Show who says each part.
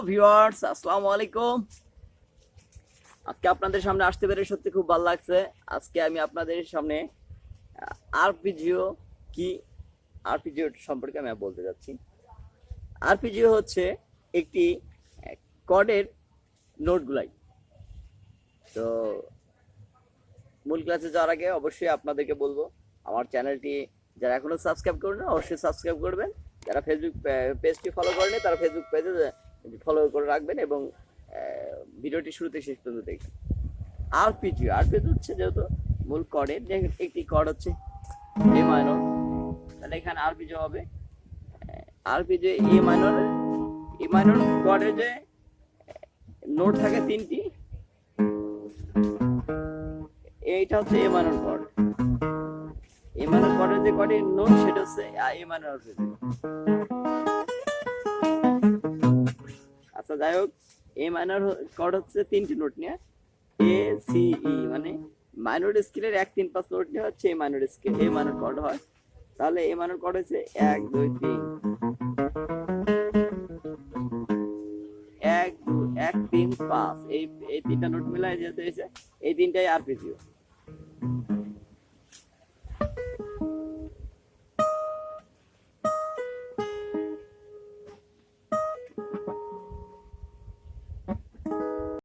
Speaker 1: Viewers, আসসালামু আলাইকুম। আজকে আপনাদের সামনে আসতে পেরে সত্যি খুব ভালো লাগছে। আজকে আমি আপনাদের সামনে আরপিজিও কি, আরপিজিও সম্পর্কে আমি বলতে যাচ্ছি। আরপিজিও হচ্ছে একটি কর্ডের নোটগুলাই। তো মূল ক্লাসে যাওয়ার আগে অবশ্যই আপনাদেরকে বলবো, আমার চ্যানেলটি যারা এখনো সাবস্ক্রাইব করেন না অবশ্যই সাবস্ক্রাইব করবেন। যারা ফেসবুক পেজটি ফলো করেনি তারা ফেসবুক পেজে ফলো করে রাখবেন এবং ভিডিওটি শুরুতে শেষ পর্যন্ত দেখবেন। আরপিজিও হচ্ছে যেহেতু মূল কর্ডের একটি কর্ড হচ্ছে এ মাইনর, তাহলে এখানে আরপিজিও হবে আরপিজিও এ মাইনর কর্ডের যে নোট থাকে তিনটি, এইটা হচ্ছে এ মাইনর কর্ড। এ মাইনর কর্ডের যে কর্ডের নোট সেটা হচ্ছে এ মাইনর আরপেজিও। আচ্ছা যাই হোক, এ মাইনর কর্ড হচ্ছে তিনটি নোট নিয়ে এ সি ই, মানে মাইনর স্কেলের 1 3 5 নোট নিয়ে হচ্ছে এ মাইনর স্কেল, এ মাইনর কর্ড হয়। তাহলে এ মাইনর কর্ড হচ্ছে 1 2 3, 1 2 1 3 5, এই তিনটা নোট মিলাই যেতে হয়েছে, এই তিনটাই আরপেজিও।